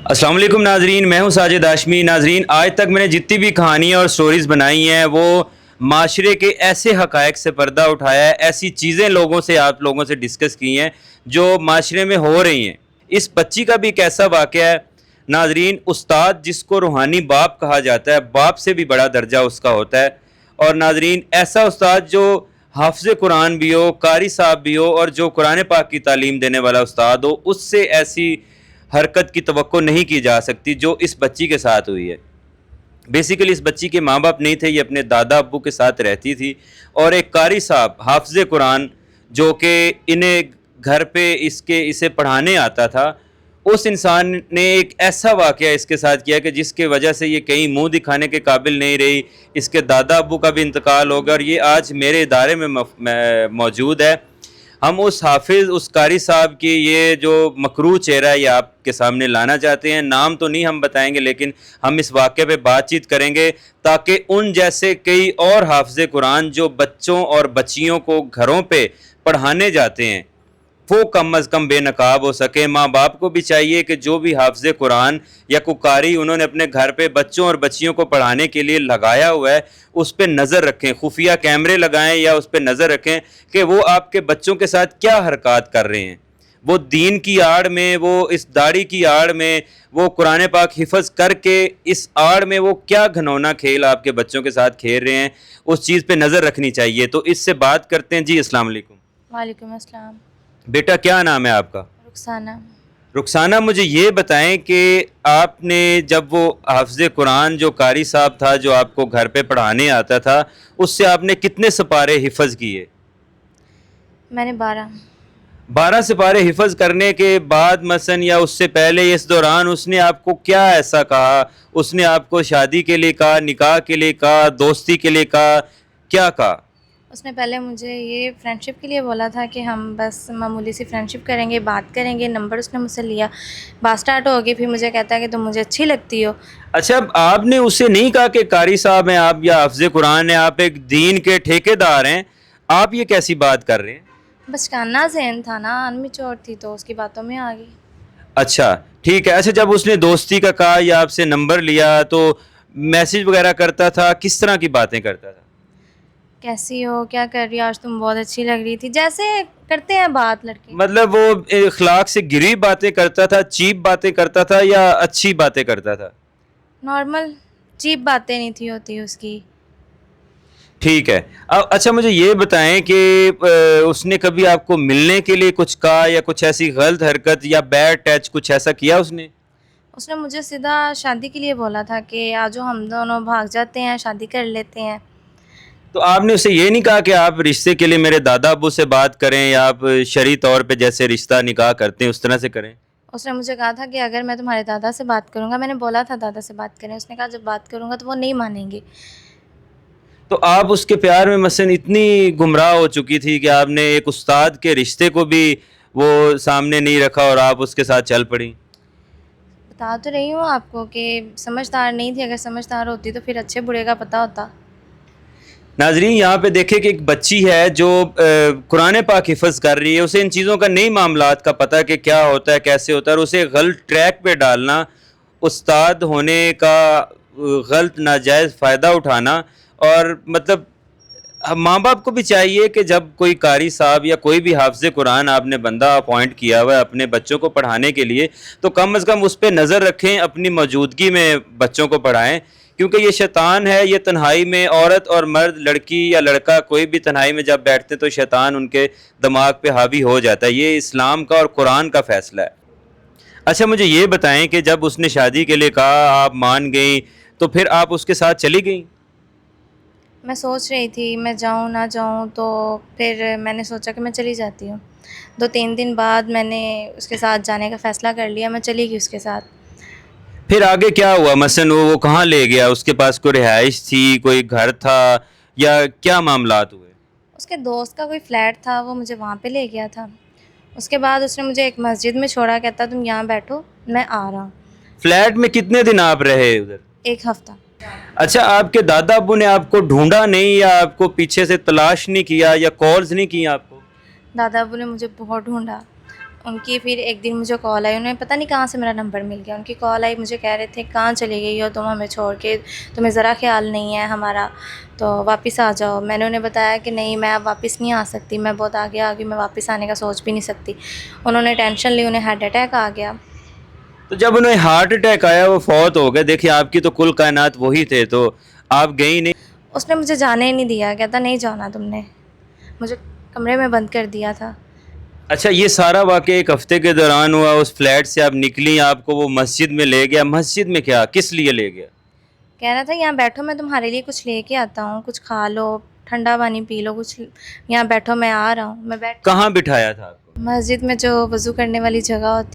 अस्सलाम वालेकुम नाजरीन, मैं हूं साजिद हाशमी। नाजरीन, आज तक मैंने जितनी भी कहानियाँ और स्टोरीज़ बनाई हैं वो माशरे के ऐसे हक़ाइक़ से पर्दा उठाया है, ऐसी चीज़ें लोगों से आप लोगों से डिस्कस की हैं जो माशरे में हो रही हैं। इस बच्ची का भी एक ऐसा वाक़या है नाजरीन, उस्ताद जिसको रूहानी बाप कहा जाता है, बाप से भी बड़ा दर्जा उसका होता है। और नाजरीन, ऐसा उस्ताद जो हाफ़िज़ कुरान भी हो, कारी साहब भी हो और जो कुरान पाक की तालीम देने वाला उस्ताद हो, उससे ऐसी हरकत की तवक्को नहीं की जा सकती जो इस बच्ची के साथ हुई है। बेसिकली इस बच्ची के माँ बाप नहीं थे, ये अपने दादा अब्बू के साथ रहती थी और एक कारी साहब हाफ़िज़ कुरान जो कि इन्हें घर पे इसे पढ़ाने आता था, उस इंसान ने एक ऐसा वाक़या इसके साथ किया कि जिसके वजह से ये कहीं मुंह दिखाने के काबिल नहीं रही। इसके दादा अब्बू का भी इंतकाल हो गया और ये आज मेरे इदारे में मौजूद है। हम उस हाफिज़, उस कारी साहब की ये जो मकरूह चेहरा है ये आपके सामने लाना चाहते हैं। नाम तो नहीं हम बताएंगे, लेकिन हम इस वाक़े पे बातचीत करेंगे ताकि उन जैसे कई और हाफिज़ कुरान जो बच्चों और बच्चियों को घरों पे पढ़ाने जाते हैं वो कम अज़ कम बेनकाब हो सके। माँ बाप को भी चाहिए कि जो भी हाफ़िज़ कुरान या कुकारी उन्होंने अपने घर पे बच्चों और बच्चियों को पढ़ाने के लिए लगाया हुआ है, उस पर नज़र रखें, खुफिया कैमरे लगाएं या उस पर नज़र रखें कि वो आपके बच्चों के साथ क्या हरकत कर रहे हैं। वो दीन की आड़ में, वो इस दाढ़ी की आड़ में, वो कुरान पाक हिफ़्ज़ करके इस आड़ में वो क्या घनौना खेल आपके बच्चों के साथ खेल रहे हैं, उस चीज़ पर नज़र रखनी चाहिए। तो इससे बात करते हैं। जी अस्सलाम वालेकुम। वालेकुम अस्सलाम। बेटा, क्या नाम है आपका? रुखसाना। रुखसाना, मुझे ये बताएं कि आपने जब वो हाफ़िज़ कुरान जो कारी साहब था जो आपको घर पे पढ़ाने आता था, उससे आपने कितने सिपारे हिफ़्ज़ किए? मैंने 12। 12 सिपारे हिफ़्ज़ करने के बाद मसलन या उससे पहले इस दौरान उसने आपको क्या ऐसा कहा? उसने आपको शादी के लिए कहा, निकाह के लिए कहा, दोस्ती के लिए कहा, क्या कहा? उसने पहले मुझे ये फ्रेंडशिप के लिए बोला था कि हम बस मामूली सी फ्रेंडशिप करेंगे, बात करेंगे। नंबर उसने मुझसे लिया, बात स्टार्ट हो गई। फिर मुझे कहता है कि तुम मुझे अच्छी लगती हो। अच्छा, अब आपने उससे नहीं कहा कि कारी साहब हैं आप या हाफ़िज़ कुरान हैं, आप एक दीन के ठेकेदार हैं, आप ये कैसी बात कर रहे हैं? बचकाना ज़हन था ना, अनमिच्योर थी तो उसकी बातों में आ गई। अच्छा, ठीक है। अच्छा, जब उसने दोस्ती का कहा या आपसे नंबर लिया तो मैसेज वगैरह करता था, किस तरह की बातें करता था? कैसी हो, क्या कर रही हो, आज तुम बहुत अच्छी लग रही थी, जैसे करते हैं बात लड़के। मतलब वो इखलाक से गिरी बातें करता था, चीप बातें करता था या अच्छी बातें करता था? नॉर्मल, चीप बातें नहीं थी होती उसकी। ठीक है। अब अच्छा, मुझे ये बताएं कि उसने कभी आपको मिलने के लिए कुछ कहा या कुछ ऐसी गलत हरकत या बैड टच कुछ ऐसा किया उसने? उसने मुझे सीधा शादी के लिए बोला था कि आजो हम दोनों भाग जाते हैं, शादी कर लेते हैं। तो आपने उसे ये नहीं कहा कि आप रिश्ते के लिए मेरे दादा अब्बू से बात करें या आप शरई तौर पे जैसे रिश्ता निकाह करते हैं उस तरह से करें? उसने मुझे कहा था कि अगर मैं तुम्हारे दादा से बात करूँगा, मैंने बोला था दादा से बात करें, उसने कहा जब बात करूँगा तो वो नहीं मानेंगे। तो आप उसके प्यार में मसलन इतनी गुमराह हो चुकी थी कि आपने एक उस्ताद के रिश्ते को भी वो सामने नहीं रखा और आप उसके साथ चल पड़ी। बता तो रही हूँ आपको कि समझदार नहीं थी, अगर समझदार होती तो फिर अच्छे बुरे का पता होता। नाजरीन, यहाँ पे देखें कि एक बच्ची है जो कुरान पाक हिफ़्ज़ कर रही है, उसे इन चीज़ों का नहीं मामलात का पता कि क्या होता है, कैसे होता है, और उसे गलत ट्रैक पे डालना, उस्ताद होने का गलत नाजायज़ फ़ायदा उठाना। और मतलब माँ बाप को भी चाहिए कि जब कोई कारी साहब या कोई भी हाफ़िज़ कुरान आपने बंदा अपॉइंट किया हुआ है अपने बच्चों को पढ़ाने के लिए, तो कम अज़ कम उस पर नज़र रखें, अपनी मौजूदगी में बच्चों को पढ़ाएँ। क्योंकि ये शैतान है, ये तन्हाई में औरत और मर्द, लड़की या लड़का कोई भी तन्हाई में जब बैठते तो शैतान उनके दिमाग पे हावी हो जाता है। ये इस्लाम का और कुरान का फ़ैसला है। अच्छा, मुझे ये बताएं कि जब उसने शादी के लिए कहा, आप मान गई, तो फिर आप उसके साथ चली गई? मैं सोच रही थी मैं जाऊँ ना जाऊँ, तो फिर मैंने सोचा कि मैं चली जाती हूँ। 2-3 दिन बाद मैंने उसके साथ जाने का फ़ैसला कर लिया, मैं चली गई उसके साथ। फिर आगे क्या हुआ? मसलन वो कहाँ ले गया? उसके पास कोई रिहाइश थी, कोई घर था, या क्या मामलात हुए? उसके दोस्त का कोई फ्लैट था, वो मुझे वहाँ पे ले गया था। उसके बाद उसने मुझे एक मस्जिद में छोड़ा, कहता तुम यहाँ बैठो, मैं आ रहा हूँ। फ्लैट में कितने दिन आप रहे उधर? 1 हफ़्ता। अच्छा, आपके दादा अब्बू ने आपको ढूंढा नहीं या आपको पीछे से तलाश नहीं किया या कॉल्स नहीं की आपको? दादा अब्बू ने मुझे बहुत ढूँढा, ان کی پھر ایک دن مجھے کال آئی, انہیں پتہ نہیں کہاں سے میرا نمبر مل گیا, ان کی کال آئی, مجھے کہہ رہے تھے کہاں چلی گئی ہو تم ہمیں چھوڑ کے, تمہیں ذرا خیال نہیں ہے ہمارا, تو واپس آ جاؤ. میں نے انہیں بتایا کہ نہیں میں اب واپس نہیں آ سکتی, میں بہت آگے آ گئی, میں واپس آنے کا سوچ بھی نہیں سکتی. انہوں نے ٹینشن لی, انہیں ہارٹ اٹیک آ گیا. تو جب انہیں ہارٹ اٹیک آیا وہ فوت ہو گئے, دیکھیے آپ کی تو کل کائنات وہی تھے, تو آپ گئی نہیں. اس نے مجھے جانے ہی نہیں دیا, کہتا نہیں جانا تم نے, مجھے کمرے میں بند کر دیا تھا. اچھا یہ سارا واقعہ ایک ہفتے کے دوران ہوا, اس فلیٹ سے آپ نکلی, آپ کو وہ مسجد میں لے گیا, مسجد میں کیا کس لیے لے گیا؟ کہہ رہا تھا یہاں بیٹھو, میں تمہارے لیے کچھ لے کے آتا ہوں, کچھ کھا لو, ٹھنڈا پانی پی لو, کچھ یہاں بیٹھو, میں آ رہا ہوں. میں بیٹھ کہاں بٹھایا تھا آپ کو؟ مسجد میں جو وضو کرنے والی جگہ ہوتی